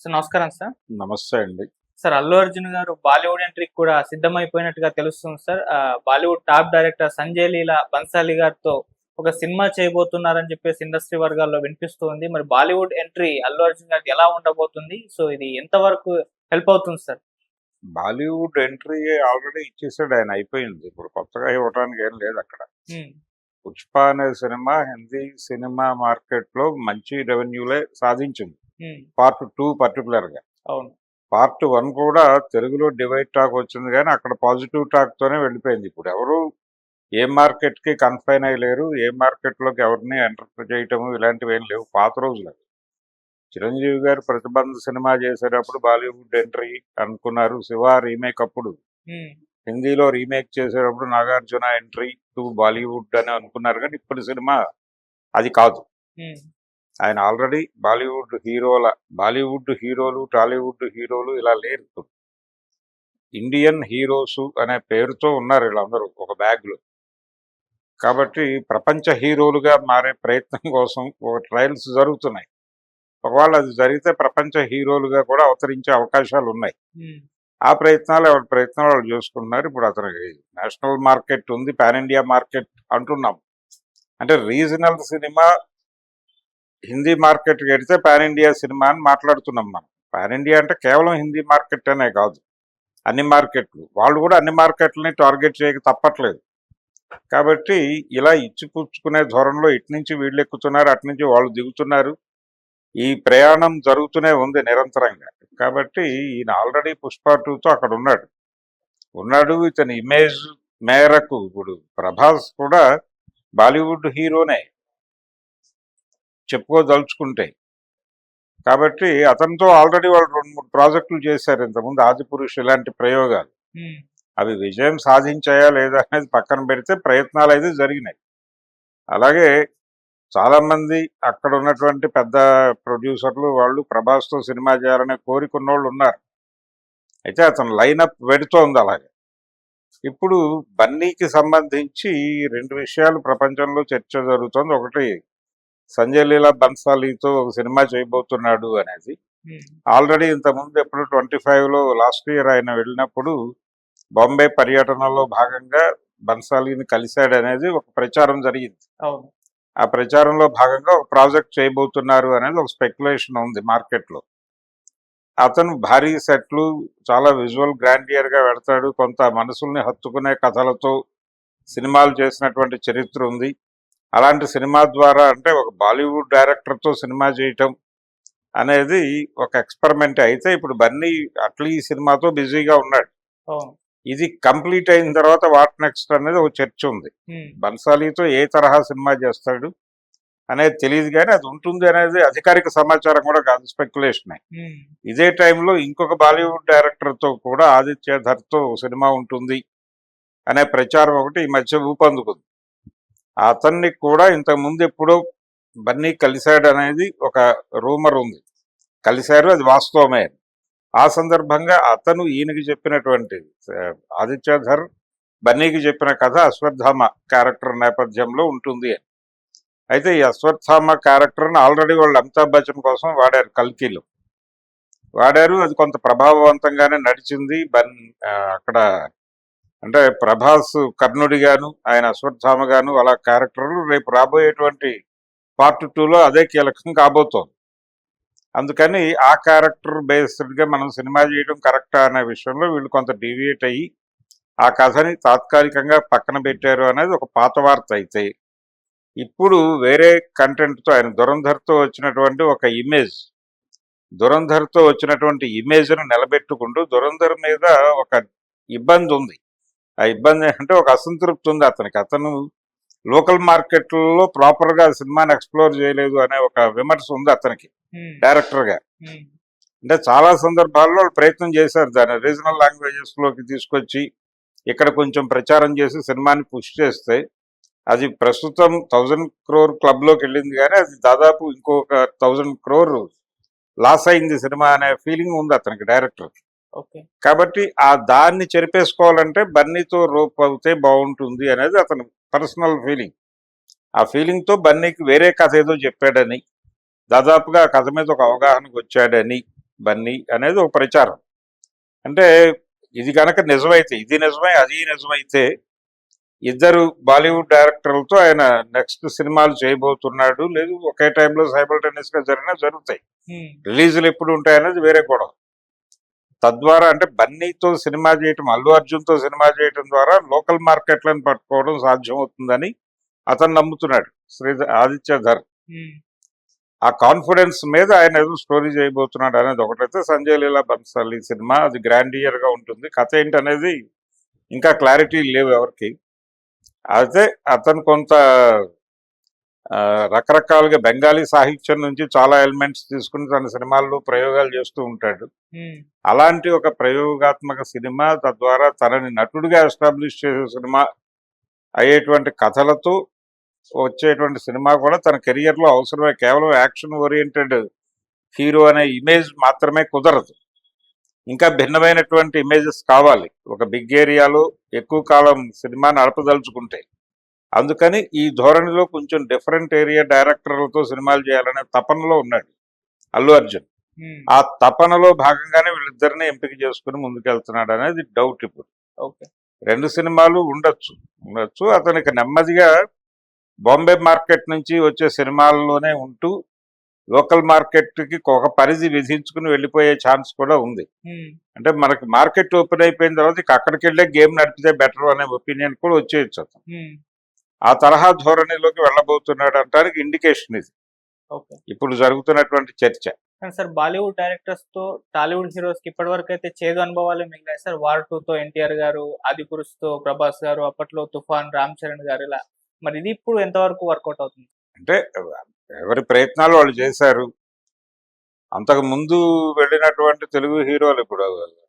Sir నమస్కారం sir. నమస్తే అండి. సార్ అల్లు అర్జున్ గారు బాలీవుడ్ ఎంట్రీకి కూడా సిద్ధమైపోయినట్టుగా తెలుస్తుంది sir. Bollywood top director Sanjay Leela Bhansali గారితో ఒక సినిమా చేయబోతున్నారని చెప్పేసి ఇండస్ట్రీ వర్గాల్లో వినిపిస్తుంది. మరి బాలీవుడ్ ఎంట్రీ అల్లు అర్జున్ గారికి ఎలా ఉండబోతుంది? సో ఇది ఎంతవరకు హెల్ప్ అవుతుంది సార్? బాలీవుడ్ ఎంట్రీ ఆల్రెడీ ఇచ్చేసాడు ఆయన, అయిపోయింది. ఇప్పుడు కొత్తగా ఇవ్వడానికి ఏం లేదు అక్కడ. హ్మ్. 'పుష్ప' అనే సినిమా హిందీ సినిమా మార్కెట్‌లో మంచి రెవెన్యూలే సాధించింది. హ్మ్. పార్ట్ 2 పర్టిక్యులర్‌గా. అవును. పార్ట్ 1 కూడా తెలుగులో డివైడ్ టాక్ వచ్చింది గానీ, అక్కడ పాజిటివ్ టాక్‌తోనే వెళ్ళిపోయింది. ఇప్పుడు ఎవరు ఏ మార్కెట్‌కి కన్‌ఫైన్ అయ్యలేరు. ఏ మార్కెట్‌లోకి ఎవరిని ఎంటర్ చేయటము ఇలాంటివేం లేవు. పాత రోజులవి. చిరంజీవి గారు 'ప్రతిబంధ్' సినిమా చేసేటప్పుడు బాలీవుడ్ ఎంట్రీ అనుకున్నారు. 'శివ' రీమేక్ అప్పుడు హ్మ్. హిందీలో రీమేక్ చేసేటప్పుడు 'నాగార్జున ఎంట్రీ టు బాలీవుడ్' అని అనుకున్నారు. కానీ ఇప్పటి సినిమా అది కాదు. హ్మ్. ఆయన ఆల్రెడీ బాలీవుడ్ హీరోలు, టాలీవుడ్ హీరోలు ఇలా లేరు ఇప్పుడు. ఇండియన్ హీరోసు అనే పేరుతో ఉన్నారు వీళ్ళందరూ ఒక బ్యాగ్‌లో. కాబట్టి ప్రపంచ హీరోలుగా మారే ప్రయత్నం కోసం ఒక ట్రయల్స్ జరుగుతున్నాయి. ఒకవేళ అది జరిగితే ప్రపంచ హీరోలుగా కూడా అవతరించే అవకాశాలున్నాయి. హ్మ్. ఆ ప్రయత్నాలు ఎవరి ప్రయత్నాలు వాళ్ళు చేసుకుంటున్నారు. ఇప్పుడు అతనికి నేషనల్ మార్కెట్ ఉంది, పాన్ ఇండియా మార్కెట్ అంటున్నాం. అంటే రీజనల్ సినిమా హిందీ మార్కెట్‌కి ఎడితే పాన్ ఇండియా సినిమా అని మాట్లాడుతున్నాం మనం. పాన్ ఇండియా అంటే కేవలం హిందీ మార్కెట్ అనే కాదు. అన్ని మార్కెట్లు. వాళ్ళు కూడా అన్ని మార్కెట్లని టార్గెట్ చేయక తప్పట్లేదు. కాబట్టి ఇలా ఇచ్చిపుచ్చుకునే ధోరణిలో ఇటు నుంచి వీళ్ళు ఎక్కుతున్నారు, అటు నుంచి వాళ్ళు దిగుతున్నారు. ఈ ప్రయాణం జరుగుతూనే ఉంది నిరంతరంగా. కాబట్టి ఈయన ఆల్రెడీ 'పుష్ప 2'తో అక్కడ ఉన్నాడు. ఇతని ఇమేజ్ మేరకు ఇప్పుడు 'ప్రభాస్' కూడా బాలీవుడ్ హీరోనే చెప్పుకోదలుచుకుంటే. కాబట్టి అతనితో ఆల్రెడీ వాళ్ళు 2, 3 ప్రాజెక్టులు చేశారు ఇంతకుముందు 'ఆదిపురుష్' ఇలాంటి ప్రయోగాలు. హ్మ్. అవి విజయం సాధించాయా లేదా అనేది పక్కన పెడితే ప్రయత్నాలైతే జరిగినాయి. అలాగే చాలామంది అక్కడ ఉన్నటువంటి పెద్ద ప్రొడ్యూసర్లు వాళ్ళు 'ప్రభాస్‌తో సినిమా చేయాలనే కోరికున్నోళ్ళు ఉన్నారు. అయితే అతని లైనప్ వెడుతోంది అలాగే. ఇప్పుడు 'బన్నీకి' సంబంధించి 2 విషయాలు ప్రపంచంలో చర్చ జరుగుతోంది. ఒకటి, సంజయ్ లీలా బన్సాలీతో ఒక సినిమా చేయబోతున్నాడు అనేది. హ్మ్. ఆల్రెడీ ఇంతకుముందు ఎప్పుడు 25లో లాస్ట్ ఇయర్ ఆయన వెళ్ళినప్పుడు బాంబే పర్యటనలో భాగంగా బన్సాలీని కలిశాడనేది ఒక ప్రచారం జరిగింది. అవును. ఆ ప్రచారంలో భాగంగా ఒక ప్రాజెక్ట్ చేయబోతున్నారు అనేది ఒక స్పెక్యులేషన్ ఉంది మార్కెట్‌లో. అతను భారీ సెట్లు, చాలా విజువల్ గ్రాండియర్‌గా వెడతాడు. కొంత మనసుల్ని హత్తుకునే కథలతో సినిమాలు చేసినటువంటి చరిత్ర ఉంది. అలాంటి సినిమా ద్వారా అంటే ఒక బాలీవుడ్ డైరెక్టర్‌తో సినిమా చేయటం అనేది ఒక ఎక్స్‌పెరిమెంటే. అయితే ఇప్పుడు బన్నీ అట్లీ సినిమాతో బిజీగా ఉన్నాడు. అవును. ఇది కంప్లీట్ అయిన తర్వాత వాట్ నెక్స్ట్ అనేది ఒక చర్చ ఉంది. హ్మ్. బన్సాలీతో ఏ తరహా సినిమా చేస్తాడు అనేది తెలీదు గానీ అది ఉంటుంది అనేది అధికారిక సమాచారం కూడా కాదు, స్పెక్యులేషనే. హ్మ్. ఇదే టైంలో ఇంకొక బాలీవుడ్ డైరెక్టర్‌తో కూడా 'ఆదిత్య ధర్'తో సినిమా ఉంటుంది అనే ప్రచారం ఒకటి ఈ మధ్య ఊపందుకుంది. అతన్ని కూడా ఇంతకుముందు ఎప్పుడో బన్నీ కలిశాడనేది ఒక రూమర్ ఉంది. కలిశారు, అది వాస్తవమే. ఆ సందర్భంగా అతను ఈయనకి చెప్పినటువంటి 'ఆదిత్య ధర్' బన్నీకి చెప్పిన కథ అశ్వత్థామ క్యారెక్టర్ నేపథ్యంలో ఉంటుంది అని. అయితే ఈ అశ్వత్థామ క్యారెక్టర్‌ని ఆల్రెడీ వాళ్ళు అమితాబ్ బచ్చన్ కోసం వాడారు 'కల్కిలో'. వాడారు. అది కొంత ప్రభావవంతంగానే నడిచింది. అక్కడ అంటే ప్రభాస్ కర్ణుడిగాను, ఆయన అశ్వత్థామగాను అలా క్యారెక్టర్లు రేపు రాబోయేటువంటి పార్ట్ 2లో అదే కీలకం కాబోతోంది. అందుకని ఆ క్యారెక్టర్ బేస్డ్‌గా మనం సినిమా చేయడం కరెక్టా అనే విషయంలో వీళ్ళు కొంత డీవియేట్ అయ్యి, ఆ కథని తాత్కాలికంగా పక్కన పెట్టారు అనేది ఒక పాత వార్త అయితే, ఇప్పుడు వేరే కంటెంట్‌తో ఆయన 'ధురంధర్'తో వచ్చినటువంటి ఇమేజ్‌ని నిలబెట్టుకుంటూ 'ధురంధర్' మీద ఒక ఇబ్బందుంది. ఆ ఇబ్బంది అంటే ఒక అసంతృప్తి ఉంది అతనికి. అతను లోకల్ మార్కెట్‌లలో ప్రాపర్‌గా సినిమాని ఎక్స్‌ప్లోర్ చేయలేదు అనే ఒక విమర్శ ఉంది అతనికి హ్మ్. డైరెక్టర్‌గా. హ్మ్. అంటే చాలా సందర్భాల్లో వాళ్ళు ప్రయత్నం చేశారు దాన్ని రీజనల్ లాంగ్వేజెస్‌లోకి తీసుకొచ్చి, ఇక్కడ కొంచెం ప్రచారం చేసి సినిమాని పుష్ చేస్తే, అది ప్రస్తుతం 1000 క్రోర్ క్లబ్‌లోకి వెళ్ళింది గానీ, అది దాదాపు ఇంకొక 1000 క్రోర్ లాస్ అయింది సినిమా అనే ఫీలింగ్ ఉంది అతనికి డైరెక్టర్‌కి. ఓకే. కాబట్టి దాన్ని చెరిపేసుకోవాలంటే బన్నీతో రోప్ అవుతే బాగుంటుంది అనేది అతని పర్సనల్ ఫీలింగ్. ఆ ఫీలింగ్‌తో బన్నీకి వేరే కథ ఏదో చెప్పాడని, దాదాపుగా ఆ కథ మీద ఒక అవగాహనకు వచ్చాడని బన్నీ అనేది ఒక ప్రచారం. అంటే ఇది కనుక నిజమైతే, ఇది నిజమై అది నిజమైతే ఇద్దరు బాలీవుడ్ డైరెక్టర్లతో ఆయన నెక్స్ట్ సినిమాలు చేయబోతున్నాడు. లేదు ఒకే టైంలో సైమల్టేనియస్ గా జరిగినా జరుగుతాయి. రిలీజులు ఎప్పుడు ఉంటాయనేది వేరే గొడవ. తద్వారా అంటే బన్నీతో సినిమా చేయటం, అల్లు అర్జున్తో సినిమా చేయటం ద్వారా లోకల్ మార్కెట్లను పట్టుకోవడం సాధ్యమవుతుందని అతను నమ్ముతున్నాడు ఆదిత్య ధర్. ఆ కాన్ఫిడెన్స్ మీద ఆయన ఏదో స్టోరీ చేయబోతున్నాడు అనేది ఒకటైతే, సంజయ్ లీలా బన్సాలి సినిమా అది గ్రాండియర్ గా ఉంటుంది. కథ ఏంటనేది ఇంకా క్లారిటీ లేవు ఎవరికి. అయితే అతను కొంత రకరకాలుగా బెంగాలీ సాహిత్యం నుంచి చాలా ఎలిమెంట్స్ తీసుకుని తన సినిమాల్లో ప్రయోగాలు చేస్తూ ఉంటాడు. అలాంటి ఒక ప్రయోగాత్మక సినిమా, తద్వారా తనని నటుడిగా ఎస్టాబ్లిష్ చేసే సినిమా అయ్యేటువంటి కథలతో వచ్చేటువంటి సినిమా కూడా తన కెరియర్ లో అవసరమే. కేవలం యాక్షన్ ఓరియంటెడ్ హీరో అనే ఇమేజ్ మాత్రమే కుదరదు, ఇంకా భిన్నమైనటువంటి ఇమేజెస్ కావాలి ఒక బిగ్ ఏరియాలో ఎక్కువ కాలం సినిమా నడపదలుచుకుంటే. అందుకని ఈ ధోరణిలో కొంచెం డిఫరెంట్ ఏరియా డైరెక్టర్లతో సినిమాలు చేయాలనే తపనలో ఉన్నాడు అల్లు అర్జున్. ఆ తపనలో భాగంగానే వీళ్ళిద్దరిని ఎంపిక చేసుకుని ముందుకెళ్తున్నాడు అనేది డౌట్. ఇప్పుడు రెండు సినిమాలు ఉండొచ్చు. అతనికి నెమ్మదిగా బాంబే మార్కెట్ నుంచి వచ్చే సినిమాల్లోనే ఉంటూ లోకల్ మార్కెట్ కి ఒక పరిధి విధించుకుని వెళ్ళిపోయే ఛాన్స్ కూడా ఉంది. అంటే మనకి మార్కెట్ ఓపెన్ అయిపోయిన తర్వాత ఇక అక్కడికి వెళ్ళే గేమ్ నడిపితే బెటర్ అనే ఒపీనియన్ కూడా వచ్చేయచ్చు అతను. ఆ తరహా ధోరణిలోకి వెళ్ళబోతున్నాడు అంటానికి ఇండికేషన్ ఇది ఇప్పుడు జరుగుతున్నటువంటి చర్చ. సార్ బాలీవుడ్ డైరెక్టర్స్ తో టాలీవుడ్ హీరోస్ కి ఇప్పటి వరకు అయితే చేదు అనుభవాలు మిగిలాయి సార్. వార్ 2 తో ఎన్టీఆర్ గారు, ఆదిపురుష్ తో ప్రభాస్ గారు, అప్పట్లో తుఫాన్ రామ్ చరణ్ గారు, ఇలా. మరి ఇది ఇప్పుడు ఎంతవరకు వర్కౌట్ అవుతుంది? అంటే ఎవరి ప్రయత్నాలు వాళ్ళు చేశారు. అంతకు ముందు వెళ్ళినటువంటి తెలుగు హీరోలు ఇప్పుడు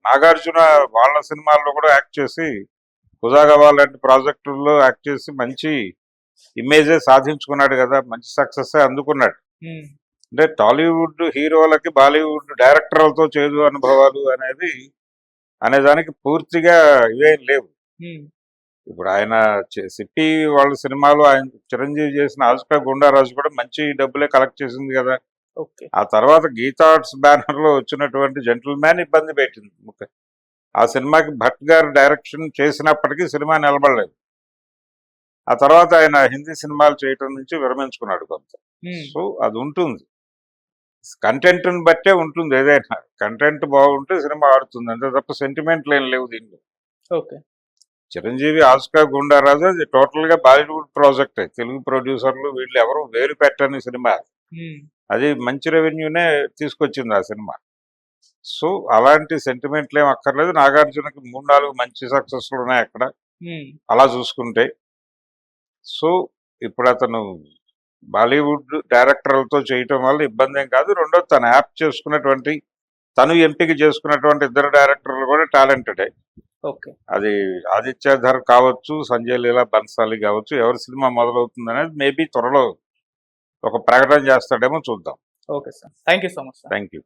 నాగార్జున వాళ్ళ సినిమాల్లో కూడా యాక్ట్ చేసి, కుజాగవా లాంటి ప్రాజెక్టుల్లో యాక్ట్ చేసి మంచి ఇమేజే సాధించుకున్నాడు కదా, మంచి సక్సెస్ అందుకున్నాడు. అంటే టాలీవుడ్ హీరోలకి బాలీవుడ్ డైరెక్టర్లతో చేదు అనుభవాలు అనేదానికి పూర్తిగా ఇవేం లేవు. ఇప్పుడు ఆయన సిప్పి వాళ్ళ సినిమాలో ఆయన చిరంజీవి చేసిన ఆజుకా గుండారాజు కూడా మంచి డబ్బులే కలెక్ట్ చేసింది కదా. ఆ తర్వాత గీతా ఆర్ట్స్ బ్యానర్ లో వచ్చినటువంటి జెంటిల్ మ్యాన్ ఇబ్బంది పెట్టింది. ఆ సినిమాకి భట్ గారు డైరెక్షన్ చేసినప్పటికీ సినిమా నిలబడలేదు. ఆ తర్వాత ఆయన హిందీ సినిమాలు చేయటం నుంచి విరమించుకున్నాడు కొంత. సో అది ఉంటుంది, కంటెంట్ ని బట్టే ఉంటుంది. ఏదైనా కంటెంట్ బాగుంటే సినిమా ఆడుతుంది, అంతే తప్ప సెంటిమెంట్లు ఏం లేవు దీంట్లో. చిరంజీవి ఆస్కా గుండారాజు అది టోటల్ గా బాలీవుడ్ ప్రాజెక్ట్. తెలుగు ప్రొడ్యూసర్లు వీళ్ళు ఎవరు వేరు పెట్టని సినిమా, అది మంచి రెవెన్యూనే తీసుకొచ్చింది ఆ సినిమా. సో అలాంటి సెంటిమెంట్లు ఏం అక్కర్లేదు. నాగార్జునకి 3-4 మంచి సక్సెస్లు ఉన్నాయి అక్కడ అలా చూసుకుంటే. సో ఇప్పుడు అతను బాలీవుడ్ డైరెక్టర్లతో చేయటం వల్ల ఇబ్బంది ఏం కాదు. రెండోది తను యాప్ చేసుకున్నటువంటి, తను ఎంపిక చేసుకున్నటువంటి ఇద్దరు డైరెక్టర్లు కూడా టాలెంటెడే. అది ఆదిత్య ధర్ కావచ్చు, సంజయ్ లీలా బన్సాలి కావచ్చు. ఎవరి సినిమా మొదలవుతుంది అనేది మేబీ త్వరలో ఒక ప్రకటన చేస్తాడేమో చూద్దాం. Okay sir, thank you so much. Thank you.